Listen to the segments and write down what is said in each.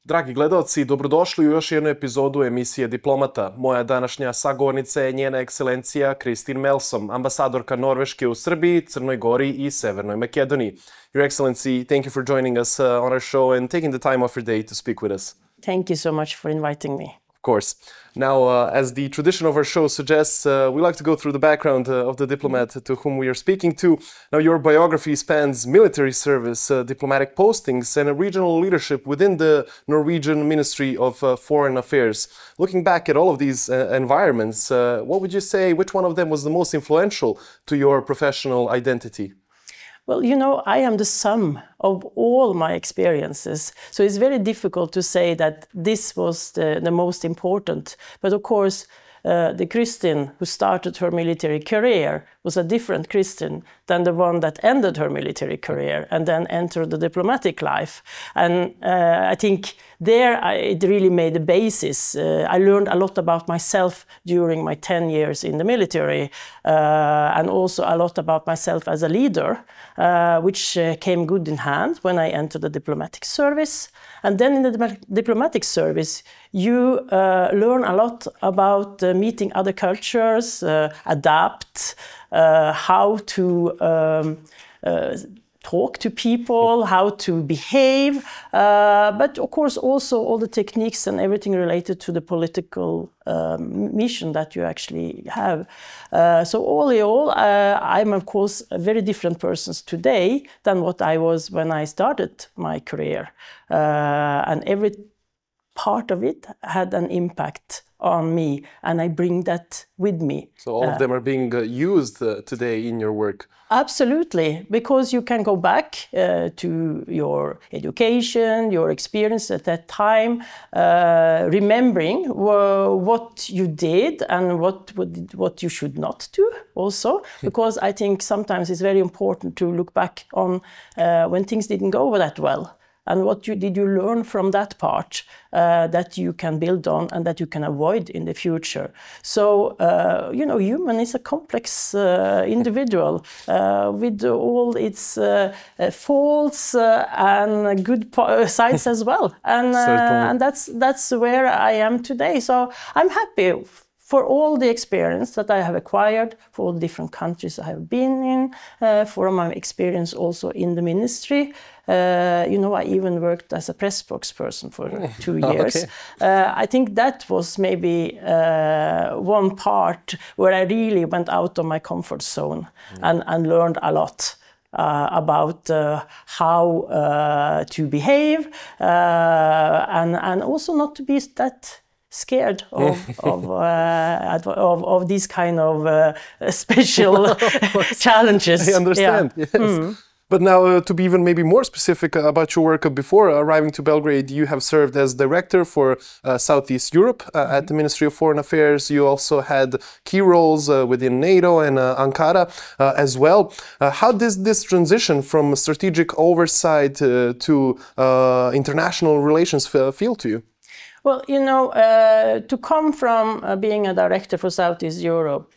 Dragi gledalci, dobrodošli u još jednu epizodu emisije Diplomata. Moja današnja sagovornica je njena ekscelencija Kristin Melsom, ambasadorka Norveške u Srbiji, Crnoj Gori i Severnoj Makedoniji. Your Excellency, thank you for joining us on our show and taking the time off your day to speak with us. Thank you so much for inviting me. Of course. Now, as the tradition of our show suggests, we like to go through the background of the diplomat to whom we are speaking to. Now, your biography spans military service, diplomatic postings, and a regional leadership within the Norwegian Ministry of Foreign Affairs. Looking back at all of these environments, what would you say, which one of them was the most influential to your professional identity? Well, you know, I am the sum of all my experiences. So it's very difficult to say that this was the most important. But of course, the Kristin who started her military career was a different Kristin than the one that ended her military career and then entered the diplomatic life. And I think there it really made a basis. I learned a lot about myself during my 10 years in the military and also a lot about myself as a leader, which came good in hand when I entered the diplomatic service. And then in the diplomatic service, you learn a lot about meeting other cultures, adapt, how to talk to people, how to behave, but of course also all the techniques and everything related to the political mission that you actually have. So all in all, I'm of course a very different person today than what I was when I started my career. And every part of it had an impact on me, and I bring that with me. So all of them are being used today in your work? Absolutely, because you can go back to your education, your experience at that time, remembering what you did and what you should not do also, because I think sometimes it's very important to look back on when things didn't go that well. And what did you learn from that part that you can build on and that you can avoid in the future? So, you know, human is a complex individual with all its faults and good sides as well. And that's where I am today. So I'm happy for all the experience that I have acquired, for all the different countries I have been in, for my experience also in the ministry. You know, I even worked as a press spokesperson for 2 years. Okay. I think that was maybe one part where I really went out of my comfort zone and learned a lot about how to behave and also not to be that scared of these kind of special challenges. I understand, yeah. Yes. But now, to be even maybe more specific about your work, before arriving to Belgrade, you have served as director for Southeast Europe at the Ministry of Foreign Affairs. You also had key roles within NATO and Ankara as well. How does this transition from strategic oversight to international relations feel to you? Well, you know, to come from being a director for Southeast Europe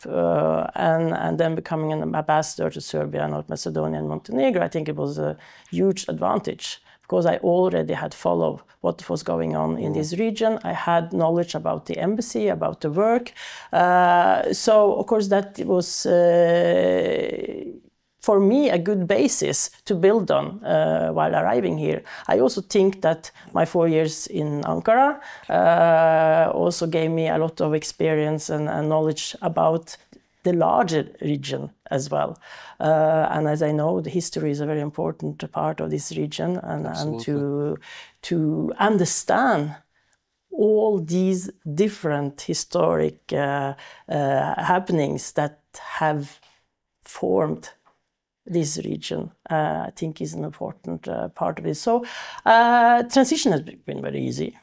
and then becoming an ambassador to Serbia, North Macedonia and Montenegro, I think it was a huge advantage because I already had followed what was going on in this region. I had knowledge about the embassy, about the work. So, of course, that was for me, a good basis to build on while arriving here. I also think that my 4 years in Ankara also gave me a lot of experience and knowledge about the larger region as well. And as I know, the history is a very important part of this region, and to understand all these different historic happenings that have formed this region, I think is an important part of it. So transition has been very easy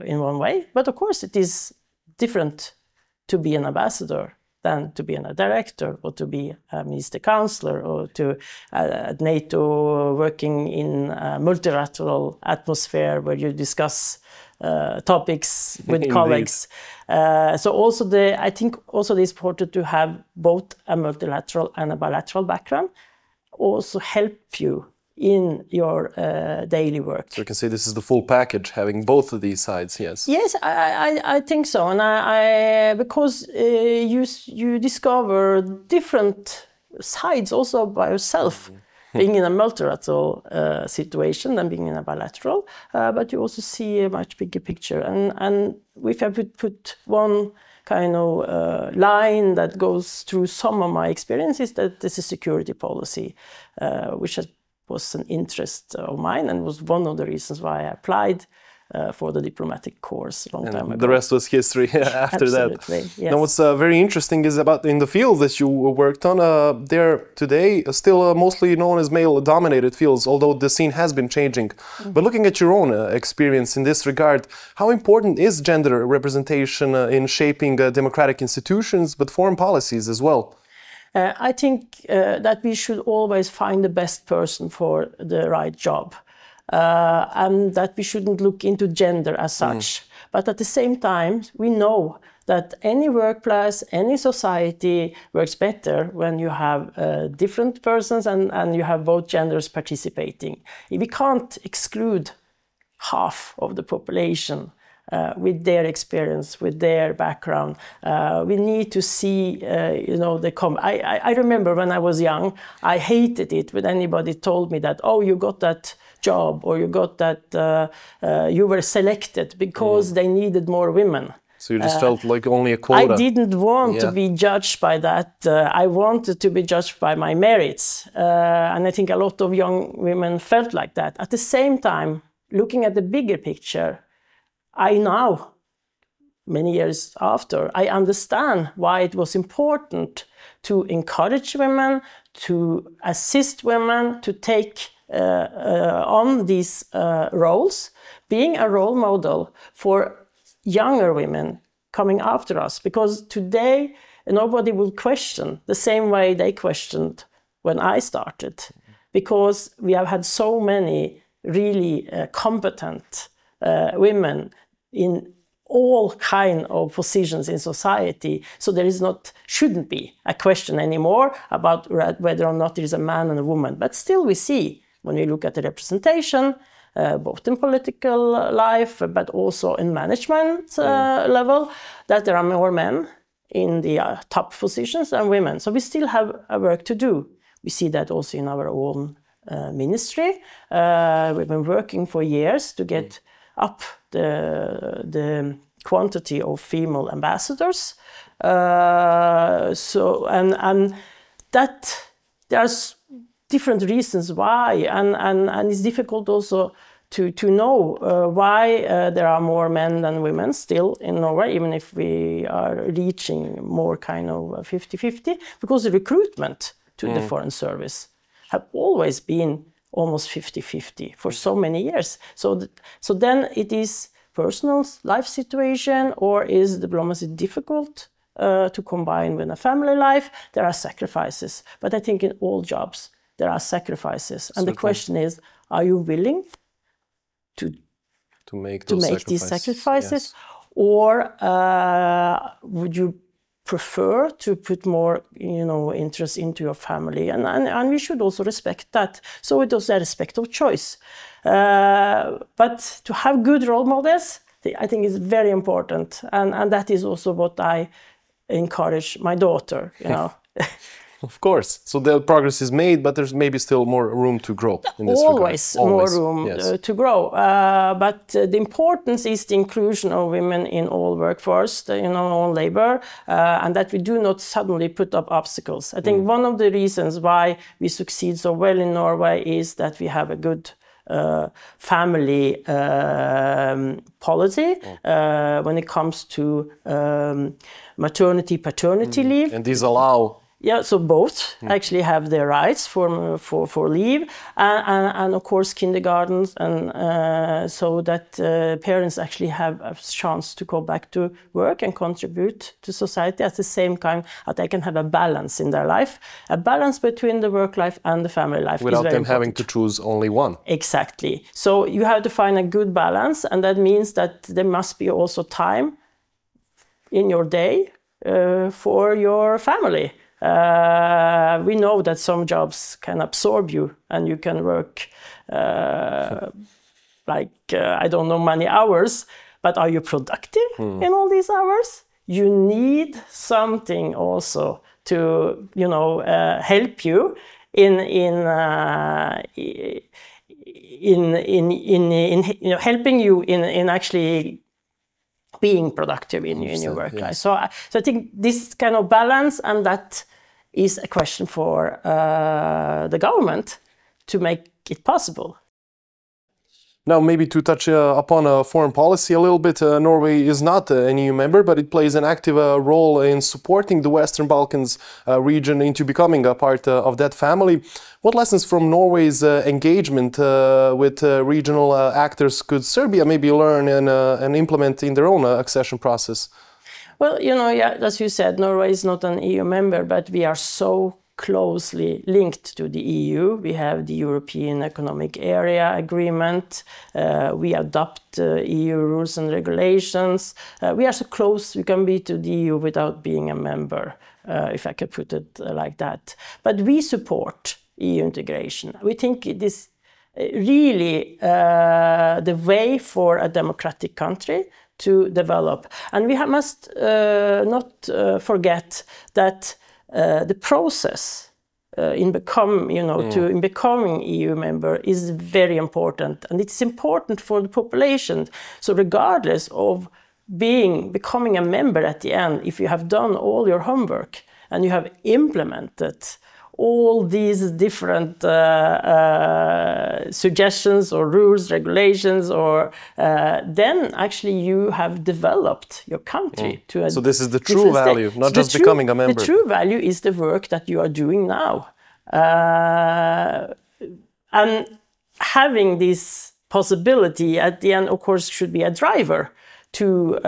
in one way, but of course it is different to be an ambassador than to be a director or to be a minister counselor or to at NATO working in a multilateral atmosphere where you discuss topics with colleagues. So also I think also it is important to have both a multilateral and a bilateral background also help you in your daily work. So you can say this is the full package, having both of these sides, yes? Yes, I think so. And because you discover different sides also by yourself, being in a multilateral situation than being in a bilateral, but you also see a much bigger picture. And if I would put one kind of line that goes through some of my experiences, that this is security policy, which was an interest of mine and was one of the reasons why I applied for the diplomatic course a long time ago. The rest was history after Absolutely, that. yes. Now, what's very interesting is about in the fields that you worked on, they're today still mostly known as male-dominated fields, although the scene has been changing. But looking at your own experience in this regard, how important is gender representation in shaping democratic institutions, but foreign policies as well? I think that we should always find the best person for the right job. And that we shouldn't look into gender as such. But at the same time, we know that any workplace, any society works better when you have different persons and you have both genders participating. We can't exclude half of the population with their experience, with their background. We need to see, I remember when I was young, I hated it when anybody told me that, oh, you got that job, or you got that, you were selected because they needed more women. So you just felt like only a quota? I didn't want to be judged by that. I wanted to be judged by my merits. And I think a lot of young women felt like that. At the same time, looking at the bigger picture, I now, many years after, I understand why it was important to encourage women, to assist women to take on these roles, being a role model for younger women coming after us. Because today, nobody will question the same way they questioned when I started. Because we have had so many really competent women in all kind of positions in society, so there is shouldn't be a question anymore about whether or not there is a man and a woman. But still we see, when we look at the representation, both in political life, but also in management level, that there are more men in the top positions than women. So we still have a work to do. We see that also in our own ministry. We've been working for years to get up the quantity of female ambassadors. And that there's different reasons why, and it's difficult also to know why there are more men than women still in Norway, even if we are reaching more kind of 50-50, because the recruitment to the Foreign Service have always been almost 50-50 for so many years. So then it is personal life situation, or is diplomacy difficult to combine with a family life? There are sacrifices, but I think in all jobs there are sacrifices. And the question is, are you willing to make these sacrifices? Yes. Or would you prefer to put more, interest into your family? And we should also respect that. So it is a respect of choice. But to have good role models, I think is very important. And that is also what I encourage my daughter, Of course. So the progress is made, but there's maybe still more room to grow in this regard. Always more room to grow. But the importance is the inclusion of women in all workforce, all labor, and that we do not suddenly put up obstacles. I think one of the reasons why we succeed so well in Norway is that we have a good family policy when it comes to maternity, paternity leave. And these allow... Yeah, so both actually have their rights for leave, and of course kindergartens, and so that parents actually have a chance to go back to work and contribute to society at the same time that they can have a balance in their life. A balance between the work life and the family life without is very them important. having to choose only one. Exactly. So you have to find a good balance, and that means that there must be also time in your day for your family. We know that some jobs can absorb you and you can work I don't know, many hours, but are you productive in all these hours? You need something also to, you know, help you in helping you in actually being productive in your work life. So I think this kind of balance, and that is a question for the government to make it possible. Now, maybe to touch upon foreign policy a little bit, Norway is not an EU member, but it plays an active role in supporting the Western Balkans region into becoming a part of that family. What lessons from Norway's engagement with regional actors could Serbia maybe learn and implement in their own accession process? Well, you know, yeah, as you said, Norway is not an EU member, but we are so closely linked to the EU. We have the European Economic Area Agreement. We adopt EU rules and regulations. We are so close we can be to the EU without being a member, if I could put it like that. But we support EU integration. We think it is really the way for a democratic country to develop. And we must not forget that the process in becoming EU member is very important, and it's important for the population. So regardless of becoming a member at the end, if you have done all your homework and you have implemented all these different suggestions or rules, regulations, or then actually you have developed your country to a. So this is the true value, not just becoming a member. The true value is the work that you are doing now, and having this possibility at the end, of course, should be a driver to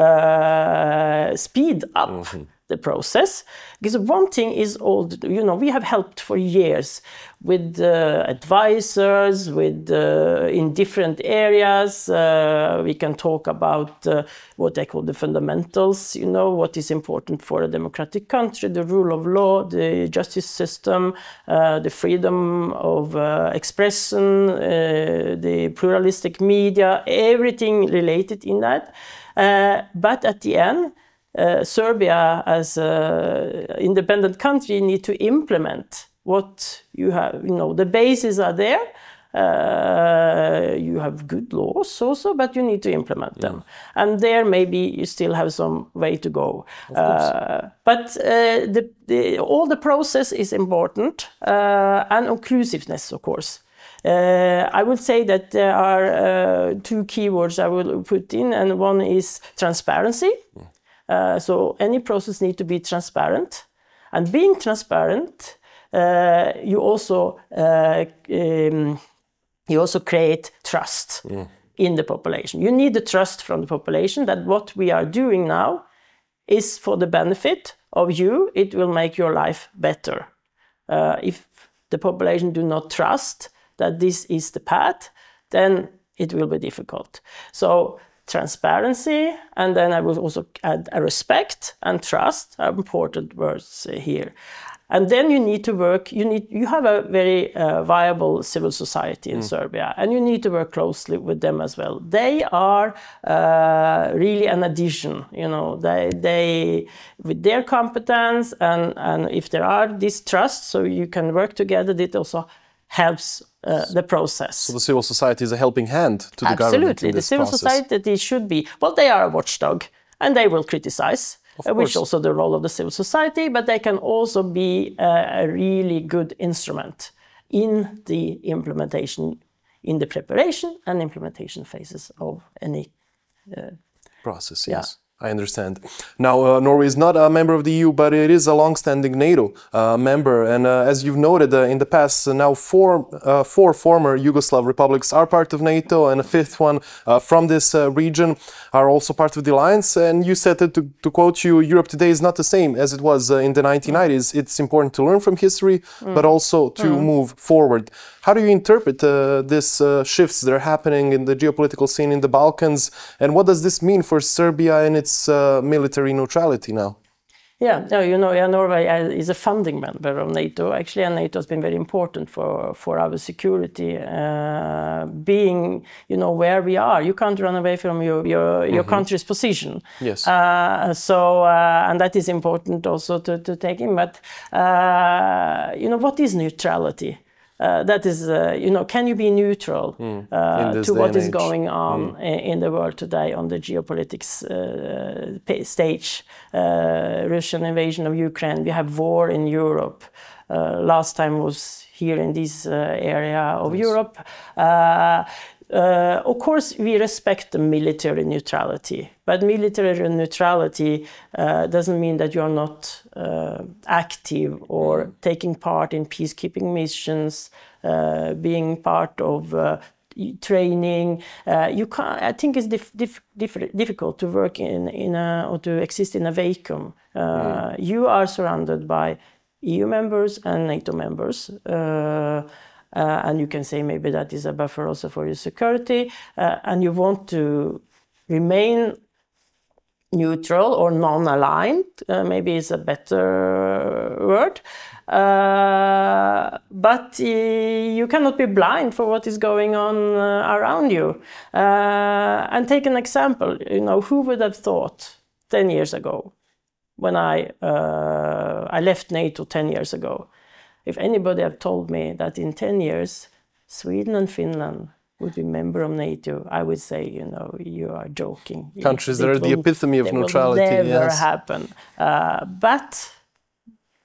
speed up the process. Because one thing is we have helped for years with advisors, in different areas. We can talk about what they call the fundamentals, what is important for a democratic country, the rule of law, the justice system, the freedom of expression, the pluralistic media, everything related in that. But at the end, Serbia, as an independent country, need to implement what you have. The bases are there. You have good laws also, but you need to implement them. And there, maybe you still have some way to go. But all the process is important, and inclusiveness, of course. I would say that there are two keywords I will put in, and one is transparency. So any process needs to be transparent, and being transparent, you also create trust in the population. You need the trust from the population that what we are doing now is for the benefit of you. It will make your life better. If the population do not trust that this is the path, then it will be difficult. So transparency, and then I will also add a respect and trust are important words here. And then you need to work, you have a very viable civil society in Serbia, and you need to work closely with them as well. They are really an addition, they with their competence, and if there are this trust, so you can work together, it also helps the process. So the civil society is a helping hand to the government in this process. The civil society should be, well, they are a watchdog, and they will criticize, which is also the role of the civil society, but they can also be a really good instrument in the implementation, in the preparation and implementation phases of any process, yes. I understand. Now, Norway is not a member of the EU, but it is a long-standing NATO member. And as you've noted, in the past, now four former Yugoslav republics are part of NATO, and a fifth one from this region are also part of the alliance. And you said that, to quote you, Europe today is not the same as it was in the 1990s. It's important to learn from history, but also to move forward. How do you interpret these shifts that are happening in the geopolitical scene in the Balkans? And what does this mean for Serbia and its military neutrality now? Yeah, no, you know, Norway is a founding member of NATO, actually, and NATO has been very important for our security. Being, you know, where we are, you can't run away from your country's position. Yes. And that is important also to take in. But, you know, what is neutrality? That is, you know, can you be neutral to what is going on in the world today on the geopolitics stage? Russian invasion of Ukraine, we have war in Europe. Last time was here in this area of Europe. Of course, we respect the military neutrality, but military neutrality doesn't mean that you are not active or taking part in peacekeeping missions, being part of training. You can't. I think it's difficult to work or to exist in a vacuum. You are surrounded by EU members and NATO members. And you can say maybe that is a buffer also for your security, and you want to remain neutral or non-aligned, maybe is a better word, but you cannot be blind for what is going on around you. And take an example, you know, who would have thought 10 years ago, when I left NATO 10 years ago, if anybody had told me that in 10 years, Sweden and Finland would be member of NATO, I would say, you know, you are joking. Countries that are the epitome of neutrality. It will never happen. But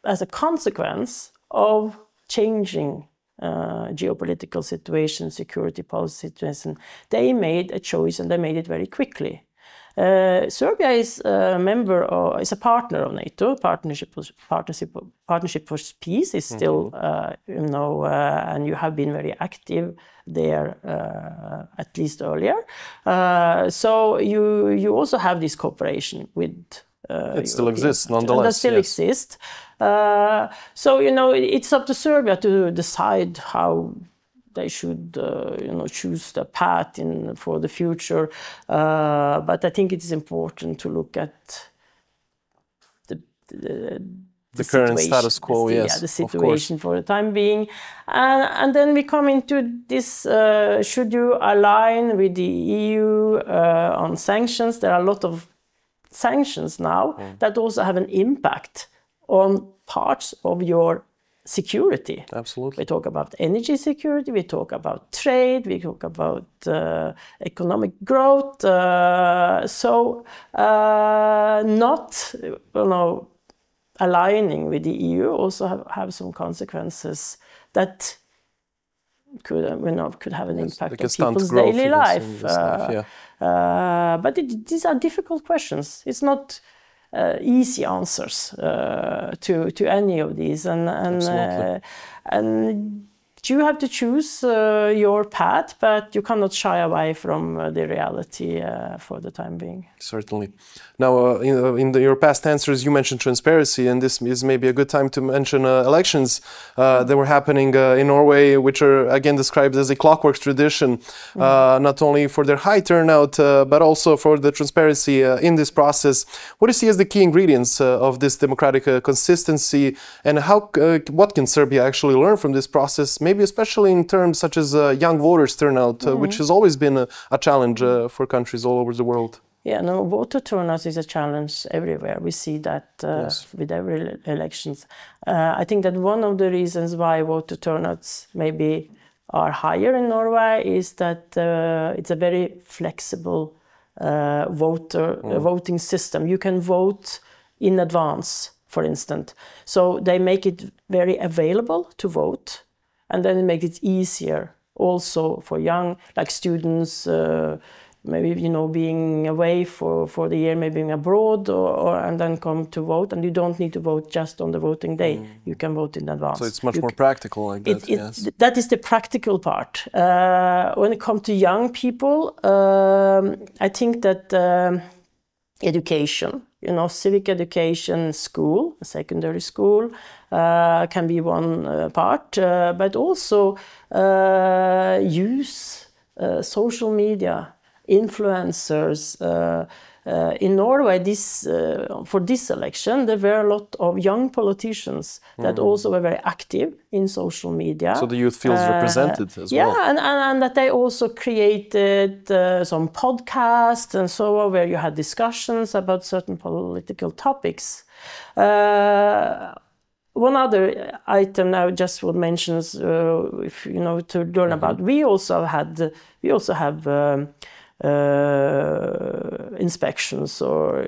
as a consequence of changing geopolitical situation, security policy situation, they made a choice and they made it very quickly. Serbia is a member, or is a partner of NATO. Partnership for Peace is still, you know, and you have been very active there, at least earlier. So you also have this cooperation with. It still exists, nonetheless. That still exists. So you know, it's up to Serbia to decide how they should, you know, choose the path for the future. But I think it is important to look at the current status quo, yes, the situation for the time being. And then we come into this, should you align with the EU on sanctions? There are a lot of sanctions now that also have an impact on parts of your security. Absolutely. We talk about energy security, we talk about trade, we talk about economic growth. So not, you know, aligning with the EU also have some consequences that could, you know, could have an impact on people's daily life. But these are difficult questions. It's not easy answers to any of these, and you have to choose your path, but you cannot shy away from the reality for the time being. Certainly. Now, in your past answers, you mentioned transparency, and this is maybe a good time to mention elections that were happening in Norway, which are again described as a clockwork tradition, not only for their high turnout, but also for the transparency in this process. What do you see as the key ingredients of this democratic consistency, and what can Serbia actually learn from this process, maybe especially in terms such as young voters turnout, which has always been a challenge for countries all over the world? Yeah, no, voter turnout is a challenge everywhere. We see that with every elections. I think that one of the reasons why voter turnouts maybe are higher in Norway is that it's a very flexible voting system. You can vote in advance, for instance. So they make it very available to vote, and then it makes it easier also for young, like students, maybe, you know, being away for the year, maybe being abroad, and then come to vote, and you don't need to vote just on the voting day. You can vote in advance. So it's much more practical like that, yes. That is the practical part. When it comes to young people, I think that education, you know, civic education, school, secondary school, can be one part, but also use social media, influencers, in Norway, for this election, there were a lot of young politicians that also were very active in social media. So the youth feels represented as well. Yeah, and that they also created some podcasts and so on, where you had discussions about certain political topics. One other item now just would mention, if you know, to learn about, we also have inspections or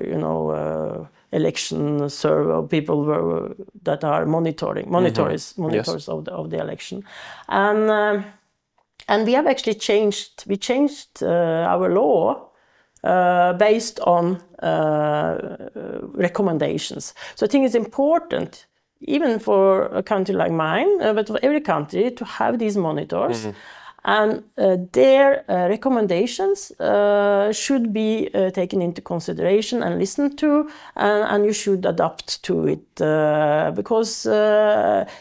election survey people that are monitors Yes. of the election, and we have actually changed our law based on recommendations. So I think it's important, even for a country like mine, but for every country, to have these monitors. And their recommendations should be taken into consideration and listened to, and you should adapt to it, because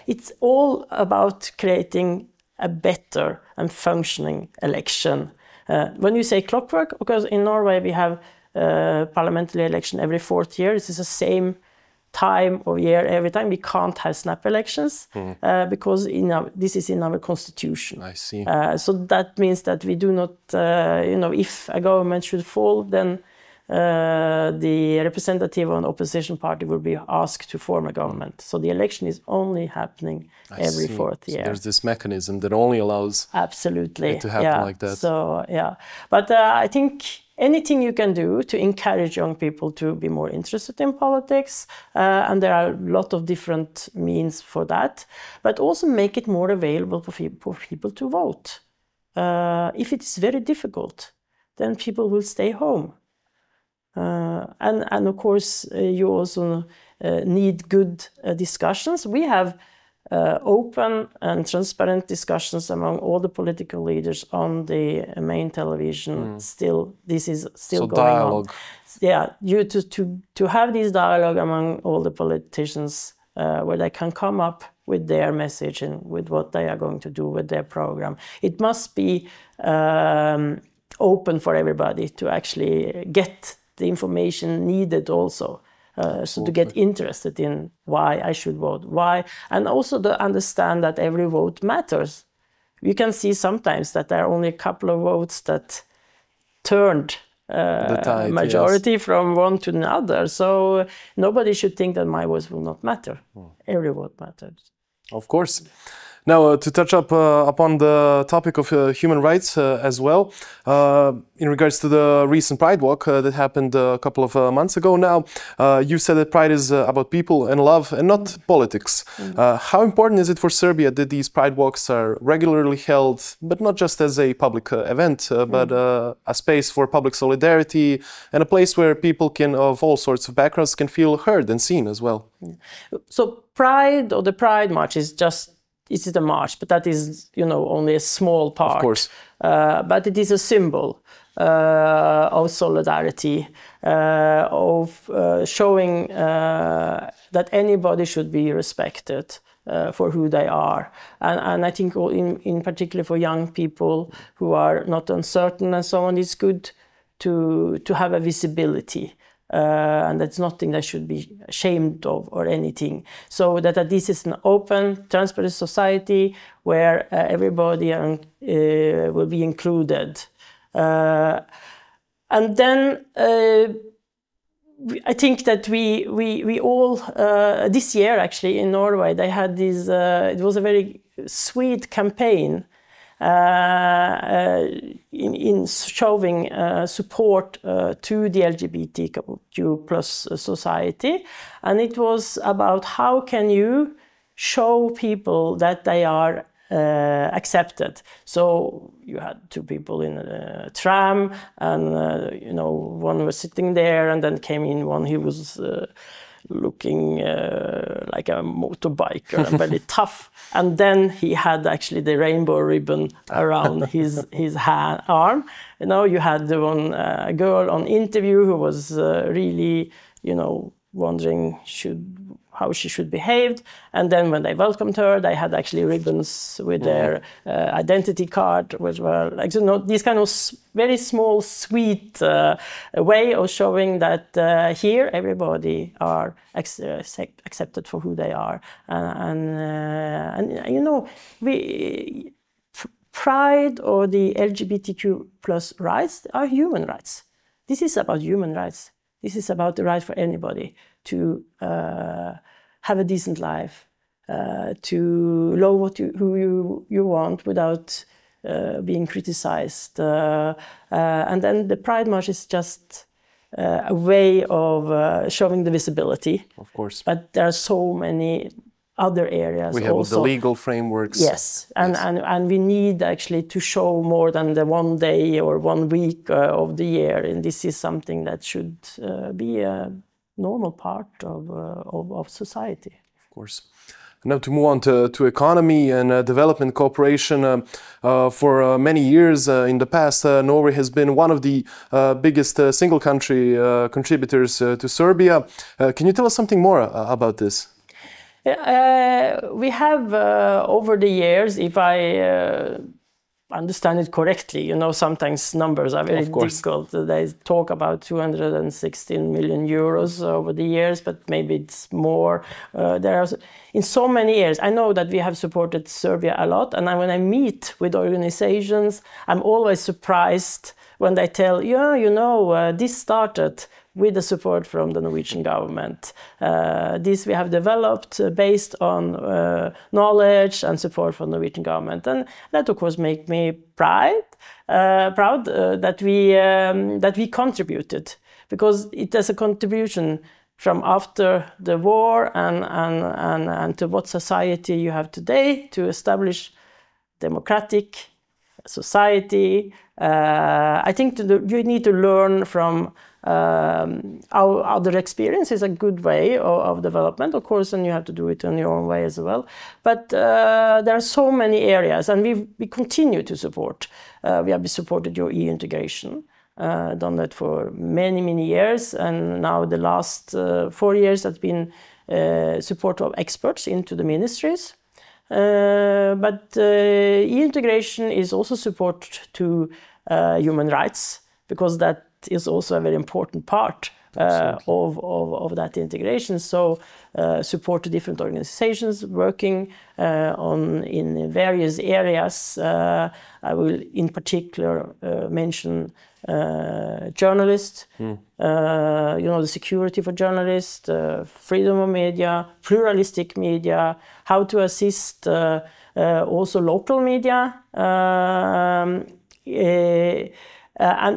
it's all about creating a better and functioning election. When you say clockwork, because in Norway we have parliamentary election every 4th year, this is the same time of year every time. We can't have snap elections because this is in our constitution. I see. So that means that we do not, if a government should fall, then the representative of an opposition party will be asked to form a government. So the election is only happening every 4th year. So there's this mechanism that only allows it to happen like that. So but I think anything you can do to encourage young people to be more interested in politics, and there are a lot of different means for that, but also make it more available for people to vote. If it's very difficult, then people will stay home. And of course, you also need good discussions. We have open and transparent discussions among all the political leaders on the main television. This is still going dialogue. on. Yeah, to have this dialogue among all the politicians, where they can come up with their message and with what they are going to do with their program. It must be open for everybody to actually get the information needed also. So to get interested in why I should vote, and also to understand that every vote matters. You can see sometimes that there are only a couple of votes that turned the tide, majority from one to another. So nobody should think that my voice will not matter. Every vote matters. Of course. Now, to touch upon the topic of human rights as well, in regards to the recent Pride Walk that happened a couple of months ago now, you said that Pride is about people and love and not politics. How important is it for Serbia that these Pride Walks are regularly held, but not just as a public event, but a space for public solidarity and a place where people of all sorts of backgrounds can feel heard and seen as well? So Pride, or the Pride March, is a march, but that is, only a small part. Of course. But it is a symbol of solidarity, of showing that anybody should be respected for who they are. And I think in particular for young people who are not uncertain and so on, it's good to have a visibility. And that's nothing that should be ashamed of or anything. So that this is an open, transparent society where everybody will be included. And then I think that we all, this year actually in Norway, they had this, it was a very sweet campaign in showing support to the LGBTQ plus society. And it was about how can you show people that they are accepted. So you had two people in a tram, and one was sitting there, and then came in one who was looking like a motorbiker and very tough. And then he had actually the rainbow ribbon around his arm. You had the one girl on interview who was really, wondering how she should behave. And then when they welcomed her, they had actually ribbons with their identity card, which were like, you know, these kind of very small, sweet way of showing that here everybody are accepted for who they are. And you know, pride or the LGBTQ plus rights are human rights. This is about human rights. This is about the right for anybody to have a decent life, to love who you want without being criticized. And then the Pride March is just a way of showing the visibility. Of course. But there are so many other areas. We have also the legal frameworks. Yes, and we need actually to show more than the 1 day or 1 week of the year, and this is something that should be a normal part of society. Of course. Now to move on to economy and development cooperation. For many years in the past, Norway has been one of the biggest single country contributors to Serbia. Can you tell us something more about this? We have over the years, if I understand it correctly, you know, sometimes numbers are very difficult. They talk about 216 million euros over the years, but maybe it's more. There are in so many years. I know that we have supported Serbia a lot, and when I meet with organizations, I'm always surprised when they tell, yeah, you know, this started with the support from the Norwegian government. This we have developed based on knowledge and support from the Norwegian government. And that, of course, makes me proud that we contributed, because it is a contribution from after the war and to what society you have today to establish democratic society. I think you need to learn from our other experience is a good way of development, of course, and you have to do it in your own way as well. But there are so many areas, and we continue to support. We have supported your EU integration, done that for many, many years, and now the last 4 years has been support of experts into the ministries. But EU integration is also support to human rights, because that is also a very important part of that integration. So support to different organizations working in various areas. I will in particular mention journalists, you know, the security for journalists, freedom of media, pluralistic media, how to assist also local media,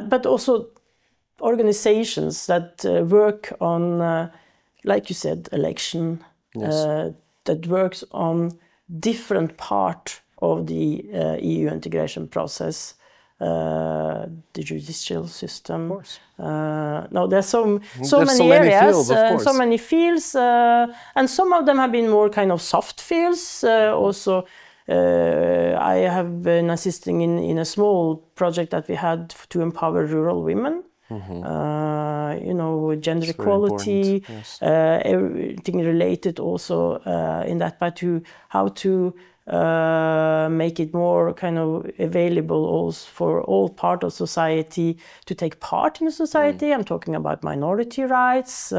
but also organizations that work on, like you said, election, that works on different part of the EU integration process, the judicial system. No, there's so many areas, fields, so many fields, and some of them have been more kind of soft fields. Also, I have been assisting in a small project that we had to empower rural women. You know, gender equality, everything related also in that, but to how to make it more kind of available also for all part of society to take part in the society. I'm talking about minority rights.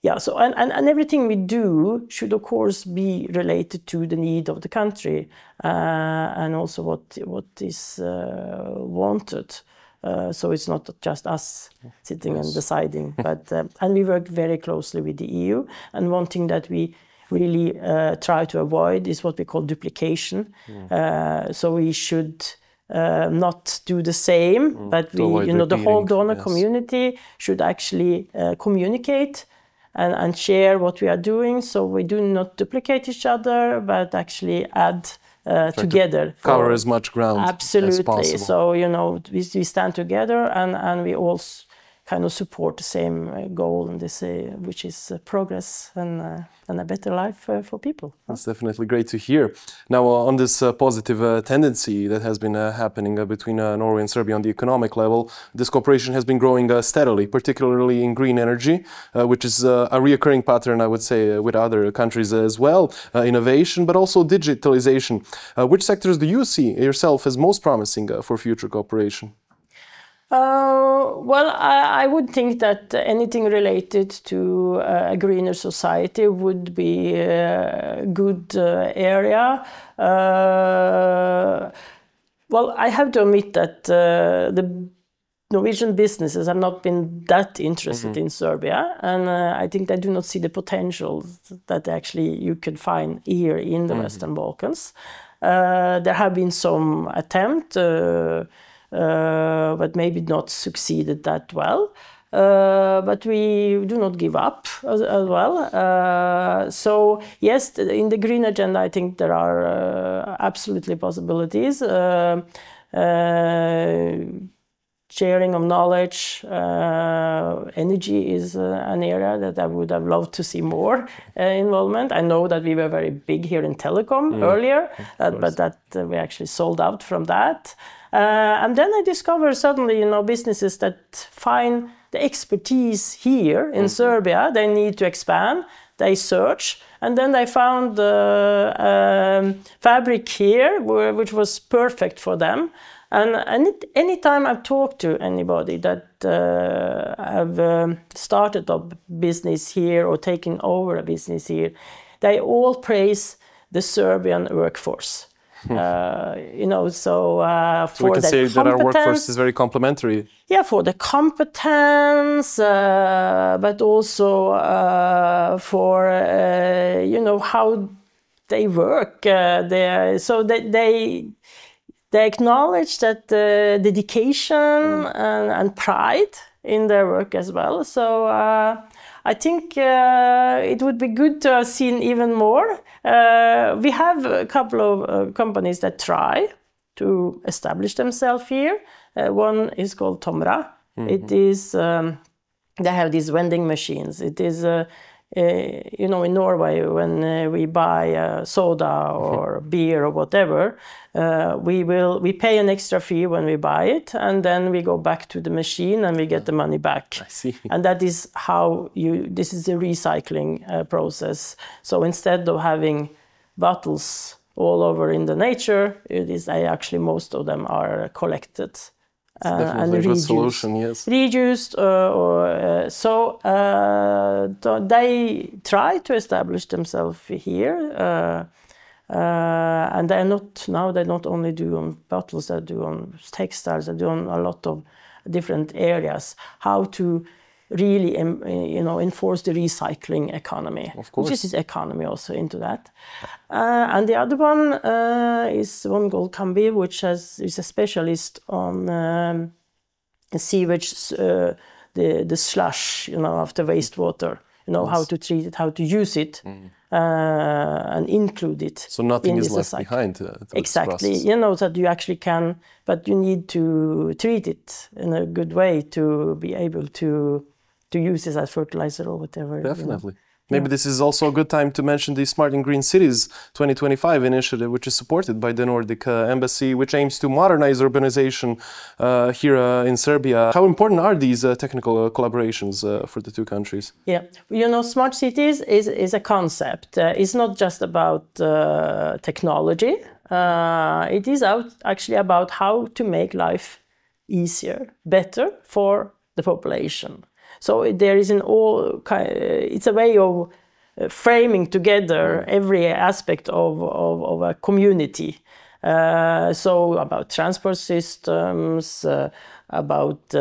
Yeah, so and everything we do should, of course, be related to the need of the country and also what is wanted. So it's not just us sitting and deciding, but and we work very closely with the EU. And one thing that we really try to avoid is what we call duplication. So we should not do the same, but we, you know, the whole donor community should actually communicate and share what we are doing, so we do not duplicate each other, but actually add together. To cover as much ground as possible. So, you know, we stand together and we also kind of support the same goal, and this, which is progress and a better life for people. That's definitely great to hear. Now, on this positive tendency that has been happening between Norway and Serbia on the economic level, this cooperation has been growing steadily, particularly in green energy, which is a reoccurring pattern, I would say, with other countries as well. Innovation, but also digitalization. Which sectors do you see yourself as most promising for future cooperation? Well, I would think that anything related to a greener society would be a good area. Well, I have to admit that the Norwegian businesses have not been that interested in Serbia, and I think they do not see the potential that actually you could find here in the Western Balkans. There have been some attempts, but maybe not succeeded that well. But we do not give up as well. So yes, in the green agenda, I think there are absolutely possibilities. Sharing of knowledge, energy is an area that I would have loved to see more involvement. I know that we were very big here in telecom earlier, but that we actually sold out from that. And then I discovered suddenly, businesses that find the expertise here in Serbia, they need to expand, they search, and then they found fabric here, which was perfect for them. And anytime I've talked to anybody that have started a business here or taken over a business here, they all praise the Serbian workforce. So for we can say that our workforce is very complementary. Yeah, for the competence, but also for how they work. So they acknowledge that dedication and pride in their work as well. So I think it would be good to have seen even more. We have a couple of companies that try to establish themselves here. One is called Tomra. It is, they have these vending machines. It is, in Norway, when we buy soda or beer or whatever, we pay an extra fee when we buy it, and then we go back to the machine and we get the money back. I see. And that is how this is the recycling process. So instead of having bottles all over in the nature, actually most of them are collected. And a good solution, yes. Reduced, so they try to establish themselves here, and they're not only do on bottles, they do on textiles, they do on a lot of different areas. How to really, enforce the recycling economy, of course. Which is economy also into that. And the other one is one called Kambi, which is a specialist on sewage, the slush, after wastewater. How to treat it, how to use it, and include it. So nothing is left behind. Exactly. That you actually can, but you need to treat it in a good way to be able to use it as fertilizer or whatever. Definitely. Maybe this is also a good time to mention the Smart and Green Cities 2025 initiative, which is supported by the Nordic Embassy, which aims to modernize urbanization here in Serbia. How important are these technical collaborations for the two countries? Yeah, smart cities is a concept. It's not just about technology. It is actually about how to make life easier, better for the population. So there is it's a way of framing together every aspect of a community. So about transport systems, about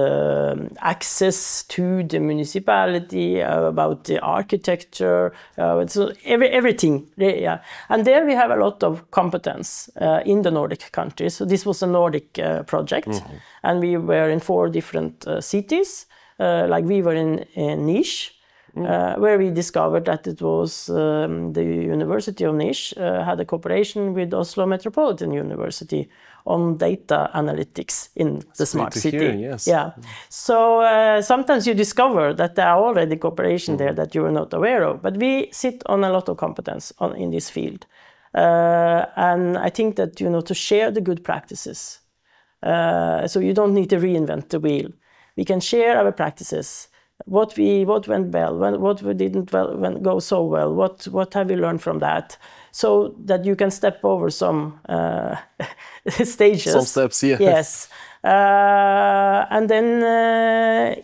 access to the municipality, about the architecture, so everything. Yeah. And there we have a lot of competence in the Nordic countries. So this was a Nordic project, and we were in 4 different cities. Like we were in Niš, where we discovered that it was the University of Niš had a cooperation with Oslo Metropolitan University on data analytics in the smart city. Yes. Yeah. So sometimes you discover that there are already cooperation there that you were not aware of. But we sit on a lot of competence in this field. And I think that, to share the good practices. So you don't need to reinvent the wheel. We can share our practices. What went well, what didn't go so well, what have we learned from that, so that you can step over some stages. Some steps, yes. Yes. And then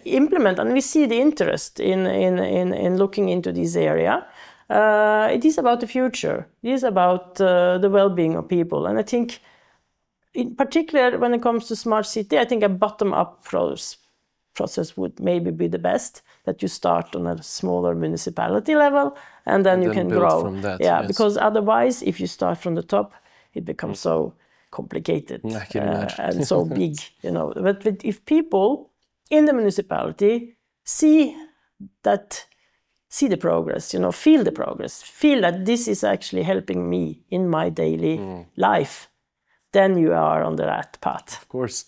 implement. And we see the interest in looking into this area. It is about the future. It is about the well-being of people. And I think, in particular, when it comes to smart city, I think a bottom-up process would maybe be the best, that you start on a smaller municipality level and then you can grow from that, yeah, yes. because otherwise if you start from the top it becomes so complicated I can imagine. and so big, but if people in the municipality see the progress, feel the progress, feel that this is actually helping me in my daily life, then you are on the right path. Of course.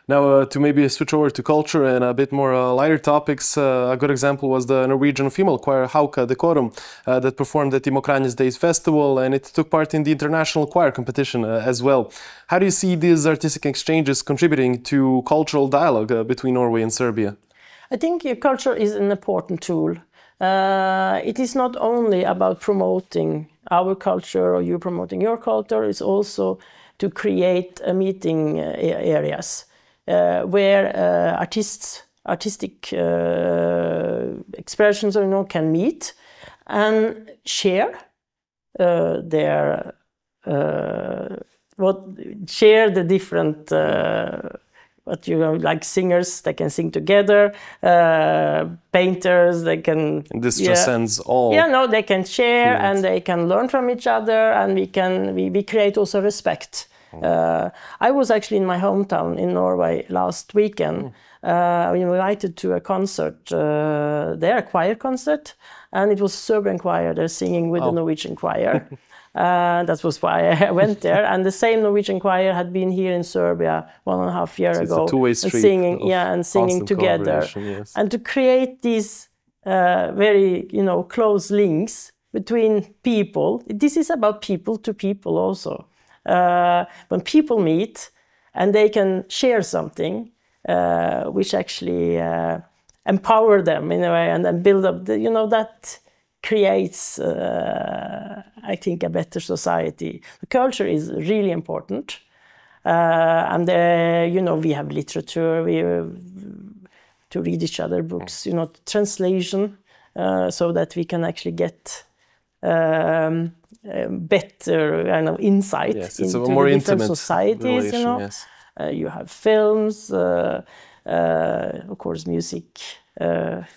Now, to maybe switch over to culture and a bit more lighter topics, a good example was the Norwegian female choir Hauka Decorum that performed at the Mokranjes Days Festival, and it took part in the international choir competition as well. How do you see these artistic exchanges contributing to cultural dialogue between Norway and Serbia? I think culture is an important tool. It is not only about promoting our culture or you promoting your culture, it's also to create meeting areas. Where artistic expressions can meet and share share the different like singers, they can sing together, painters, they can. And this transcends all. Yeah, no, they can share fields. and they can learn from each other, and we create also respect. I was actually in my hometown in Norway last weekend. We were invited to a concert there, a choir concert, and it was a Serbian choir. They're singing with the Norwegian choir. That was why I went there. And the same Norwegian choir had been here in Serbia 1.5 years ago, it's a two-way street and singing together, yes. and to create these very close links between people. This is about people to people also. When people meet and they can share something which actually empower them in a way and then build up, that creates, I think, a better society. The culture is really important. And we have literature, to read each other books, translation, so that we can actually get better insight into more the different intimate societies. yes. You have films, of course, music,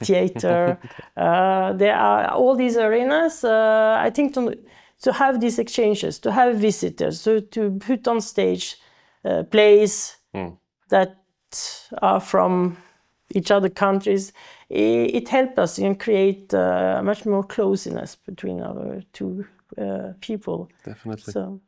theater. There are all these arenas. I think to have these exchanges, to have visitors, to put on stage plays that are from each other countries, it helps us create much more closeness between our two people. Definitely. So.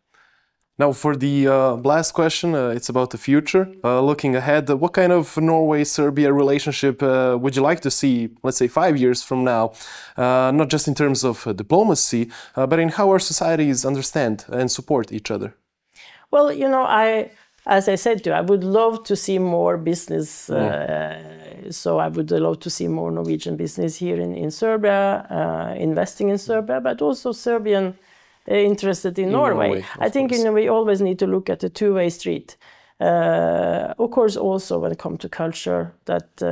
Now, for the last question, it's about the future. Looking ahead, what kind of Norway-Serbia relationship would you like to see, let's say, 5 years from now? Not just in terms of diplomacy, but in how our societies understand and support each other. Well, as I said to you, I would love to see more business. So I would love to see more Norwegian business here in Serbia, investing in Serbia, but also Serbian interested in Norway. I think we always need to look at the two-way street. Of course, also when it comes to culture, that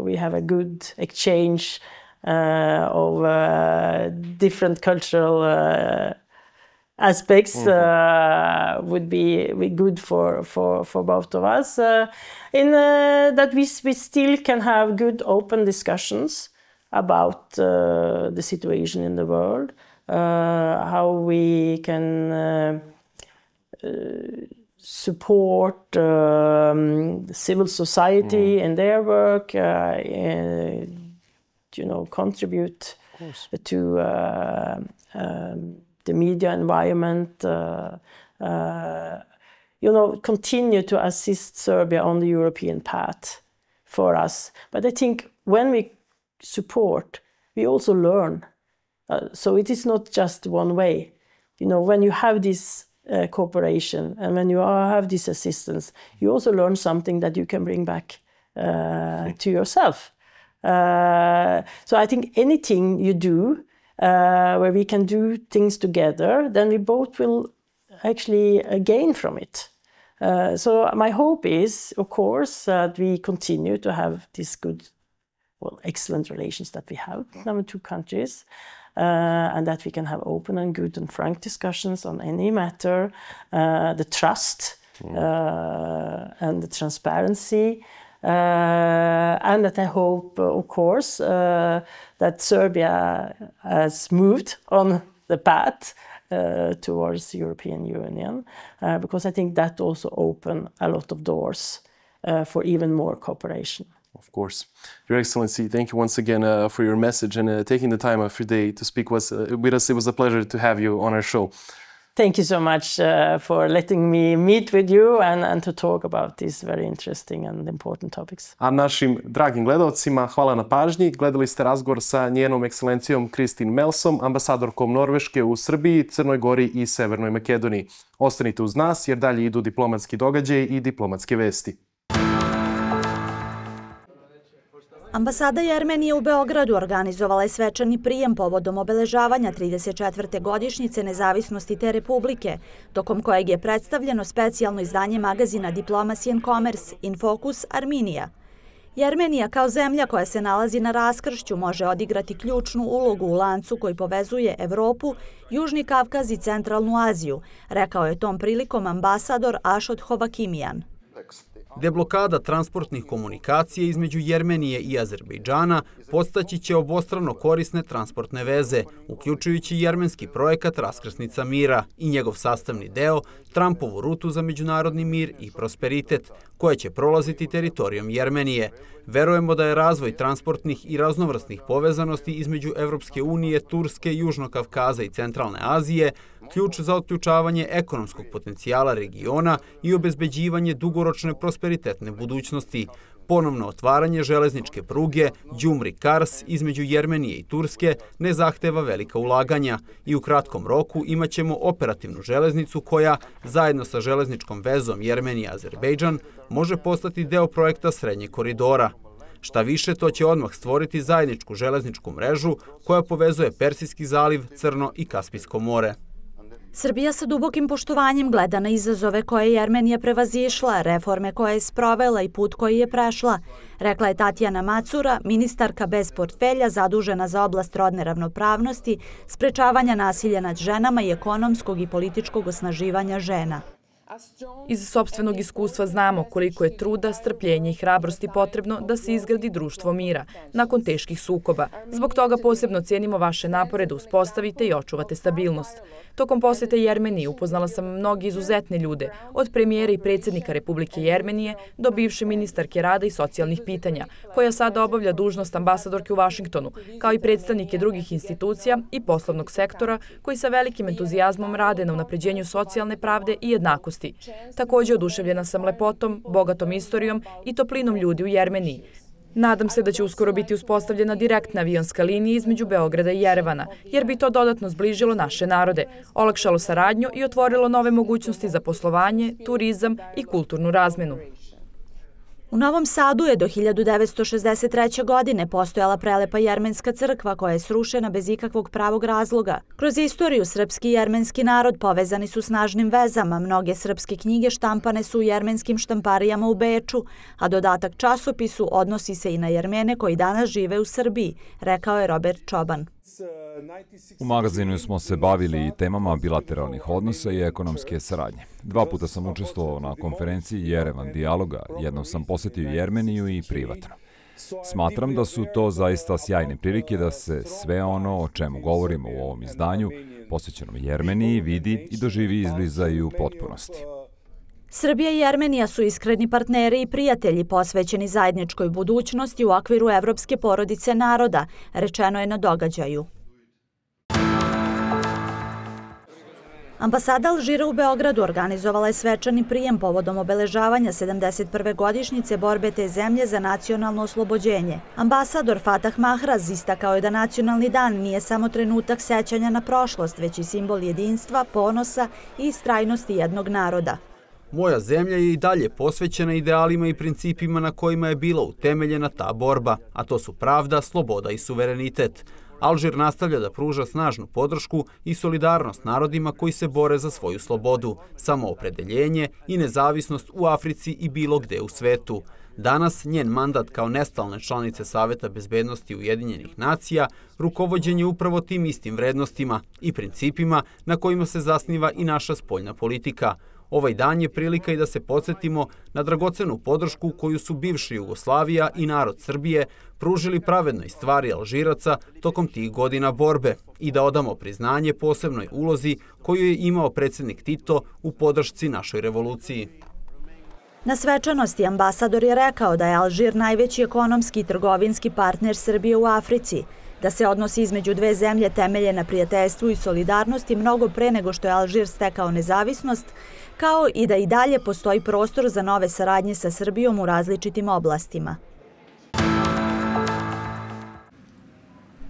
we have a good exchange of different cultural aspects would be good for both of us. In that we still can have good open discussions about the situation in the world, how we can support civil society in their work, contribute to the media environment, continue to assist Serbia on the European path for us. But I think when we support, we also learn. So it is not just one way. When you have this cooperation and when you have this assistance, you also learn something that you can bring back to yourself. So I think anything you do where we can do things together, then we both will actually gain from it. So my hope is, of course, that we continue to have these good, excellent relations that we have with our two countries, and that we can have open and good and frank discussions on any matter, the trust and the transparency, and that I hope, of course, that Serbia has moved on the path towards the European Union, because I think that also opened a lot of doors for even more cooperation. Of course. Your Excellency, thank you once again for your message and taking the time of your day to speak with us. It was a pleasure to have you on our show. Thank you so much for letting me meet with you and to talk about these very interesting and important topics. A našim dragim gledalcima, hvala na pažnji. Gledali ste razgovor sa njenom ekscelencijom Kristin Melsom, ambasadorkom Norveške u Srbiji, Crnoj Gori i Severnoj Makedoniji. Ostanite uz nas jer dalje idu diplomatski događaji i diplomatske vesti. Ambasada Jermenije u Beogradu organizovala je svečani prijem povodom obeležavanja 34. godišnjice nezavisnosti te republike, tokom kojeg je predstavljeno specijalno izdanje magazina Diplomacy and Commerce in Focus Armenia. Jermenija kao zemlja koja se nalazi na raskršću može odigrati ključnu ulogu u lancu koji povezuje Evropu, Južni Kavkaz i Centralnu Aziju, rekao je tom prilikom ambasador Ašot Hovakimijan. Deblokada transportnih komunikacija između Jermenije i Azerbejdžana podstaći će obostrano korisne transportne veze, uključujući jermenski projekat Raskrsnica mira i njegov sastavni deo, Trumpovu rutu za međunarodni mir i prosperitet, koja će prolaziti teritorijom Jermenije. Verujemo da je razvoj transportnih i raznovrsnih povezanosti između Evropske unije, Turske, Južnog Kavkaza i Centralne Azije ključ za otključavanje ekonomskog potencijala regiona i obezbeđivanje dugoročne prosperitetne budućnosti. Ponovno otvaranje železničke pruge Gjumri-Kars između Jermenije i Turske ne zahteva velika ulaganja i u kratkom roku imaćemo operativnu železnicu koja, zajedno sa železničkom vezom Jermenija-Azerbejdžan, može postati deo projekta Srednjeg koridora. Šta više, to će odmah stvoriti zajedničku železničku mrežu koja povezuje Persijski zaliv, Crno i Kaspijsko more. Srbija sa dubokim poštovanjem gleda na izazove koje je Jermenija prevazišla, reforme koje je sprovela i put koji je prešla, rekla je Tatjana Macura, ministarka bez portfelja zadužena za oblast rodne ravnopravnosti, sprečavanja nasilja nad ženama i ekonomskog i političkog osnaživanja žena. Iz sopstvenog iskustva znamo koliko je truda, strpljenja i hrabrosti potrebno da se izgradi društvo mira nakon teških sukoba. Zbog toga posebno cijenimo vaše napore da uspostavite i očuvate stabilnost. Tokom posjete Jermeniji upoznala sam mnogi izuzetne ljude, od premijera i predsjednika Republike Jermenije do bivše ministarke rada i socijalnih pitanja, koja sada obavlja dužnost ambasadorke u Vašingtonu, kao i predstavnike drugih institucija i poslovnog sektora koji sa velikim entuzijazmom rade na unapređenju socijalne pravde i jednakosti. Također oduševljena sam lepotom, bogatom istorijom i toplinom ljudi u Jermeniji. Nadam se da će uskoro biti uspostavljena direktna avionska linija između Beograda i Jerevana, jer bi to dodatno zbližilo naše narode, olakšalo saradnju i otvorilo nove mogućnosti za poslovanje, turizam i kulturnu razmenu. U Novom Sadu je do 1963. godine postojala prelepa jermenska crkva koja je srušena bez ikakvog pravog razloga. Kroz istoriju srpski i jermenski narod povezani su snažnim vezama. Mnoge srpske knjige štampane su u jermenskim štamparijama u Beču, a dodatak časopisu odnosi se i na Jermene koji danas žive u Srbiji, rekao je Robert Čoban. U magazinu smo se bavili i temama bilateralnih odnosa i ekonomske saradnje. 2 puta sam učestvovao na konferenciji Jerevan dijaloga, jednom sam posjetio Jermeniju i privatno. Smatram da su to zaista sjajne prilike da se sve ono o čemu govorimo u ovom izdanju, posvećenom Jermeniji, vidi i doživi izbliza i u potpunosti. Srbija i Jermenija su iskreni partneri i prijatelji posvećeni zajedničkoj budućnosti u okviru evropske porodice naroda, rečeno je na događaju. Ambasada Alžira u Beogradu organizovala je svečani prijem povodom obeležavanja 71. godišnjice borbe te zemlje za nacionalno oslobođenje. Ambasador Fatah Mahraz istakao je da Nacionalni dan nije samo trenutak sećanja na prošlost, već i simbol jedinstva, ponosa i istrajnosti jednog naroda. Moja zemlja je i dalje posvećena idealima i principima na kojima je bila utemeljena ta borba, a to su pravda, sloboda i suverenitet. Alžir nastavlja da pruža snažnu podršku i solidarnost narodima koji se bore za svoju slobodu, samoopredeljenje i nezavisnost u Africi i bilo gde u svetu. Danas njen mandat kao nestalne članice Saveta bezbednosti Ujedinjenih nacija rukovođen je upravo tim istim vrednostima i principima na kojima se zasniva i naša spoljna politika. Ovaj dan je prilika i da se podsjetimo na dragocenu podršku koju su bivša Jugoslavija i narod Srbije pružili pravednoj stvari Alžiraca tokom tih godina borbe i da odamo priznanje posebnoj ulozi koju je imao predsjednik Tito u podršci našoj revoluciji. Na svečanosti ambasador je rekao da je Alžir najveći ekonomski i trgovinski partner Srbije u Africi, da se odnosi između dve zemlje temelje na prijateljstvu i solidarnosti mnogo pre nego što je Alžir stekao nezavisnost, kao i da i dalje postoji prostor za nove saradnje sa Srbijom u različitim oblastima.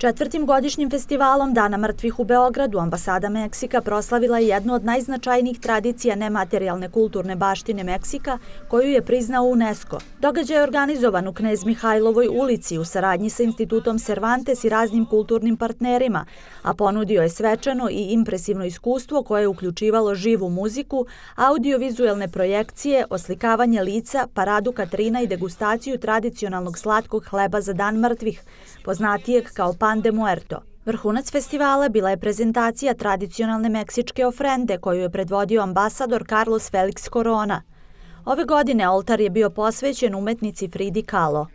Četvrtim godišnjim festivalom Dana mrtvih u Beogradu Ambasada Meksika proslavila je jednu od najznačajnijih tradicija nematerijalne kulturne baštine Meksika, koju je priznao UNESCO. Događaj je organizovan u Knez Mihailovoj ulici u saradnji sa Institutom Servantes i raznim kulturnim partnerima, a ponudio je svečano i impresivno iskustvo koje je uključivalo živu muziku, audiovizuelne projekcije, oslikavanje lica, paradu Katrina i degustaciju tradicionalnog slatkog hleba za Dan mrtvih, poznatijeg kao pan de muerto. Vrhunac festivala bila je prezentacija tradicionalne meksičke ofrende koju je predvodio ambasador Carlos Felix Corona. Ove godine oltar je bio posvećen umetnici Fridi Kahlo.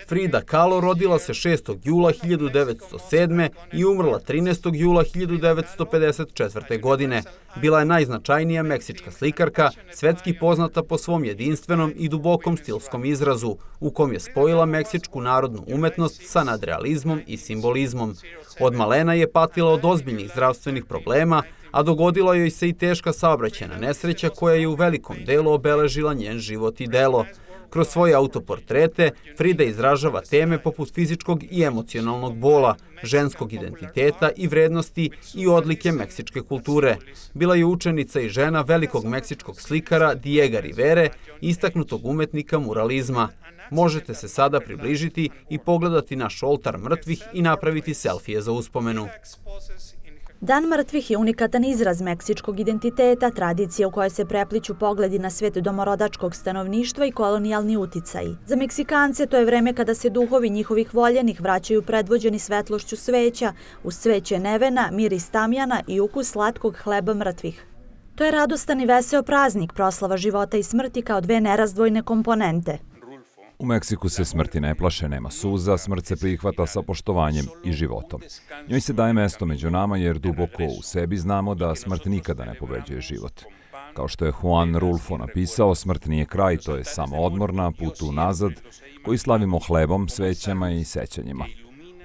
Frida Kahlo rodila se 6. jula 1907. i umrla 13. jula 1954. godine. Bila je najznačajnija meksička slikarka, svetski poznata po svom jedinstvenom i dubokom stilskom izrazu, u kom je spojila meksičku narodnu umetnost sa nadrealizmom i simbolizmom. Od malena je patila od ozbiljnih zdravstvenih problema, a dogodila joj se i teška saobraćajna nesreća koja je u velikom delu obeležila njen život i delo. Kroz svoje autoportrete Frida izražava teme poput fizičkog i emocionalnog bola, ženskog identiteta i vrednosti i odlike meksičke kulture. Bila je učenica i žena velikog meksičkog slikara Diega Rivere, istaknutog umetnika muralizma. Možete se sada približiti i pogledati naš oltar mrtvih i napraviti selfije za uspomenu. Dan mrtvih je unikatan izraz meksičkog identiteta, tradicija u kojoj se prepliću pogledi na svet domorodačkog stanovništva i kolonijalni uticaji. Za Meksikance to je vreme kada se duhovi njihovih voljenih vraćaju predvođeni svetlošću sveća, uz cveće nevena, miris tamjana i ukus slatkog hleba mrtvih. To je radostan i veseo praznik, proslava života i smrti kao dve nerazdvojne komponente. U Meksiku se smrti ne plaše, nema suza, smrt se prihvata sa poštovanjem i životom. Njoj se daje mesto među nama jer duboko u sebi znamo da smrt nikada ne pobeđuje život. Kao što je Juan Rulfo napisao, smrt nije kraj, to je samo odmor na putu nazad koji slavimo hlebom, svećama i sećanjima.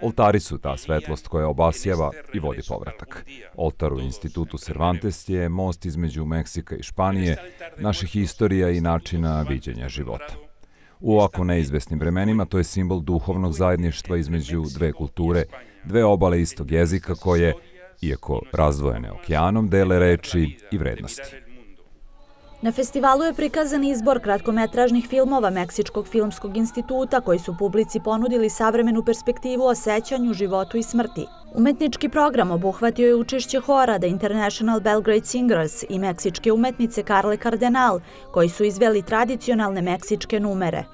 Oltari su ta svetlost koja obasjava i vodi povratak. Oltar u Institutu Servantes je most između Meksika i Španije, naših istorija i načina viđenja života. U ovako neizvesnim vremenima to je simbol duhovnog zajedništva između dve kulture, dve obale istog jezika koje, iako razdvojene okeanom, dele reči i vrednosti. Na festivalu je prikazan izbor kratkometražnih filmova Meksičkog filmskog instituta koji su publici ponudili savremenu perspektivu o sećanju, životu i smrti. Umetnički program obuhvatio je učešće hora The International Belgrade Singers i meksičke umetnice Carle Cardenal, koji su izveli tradicionalne meksičke numere.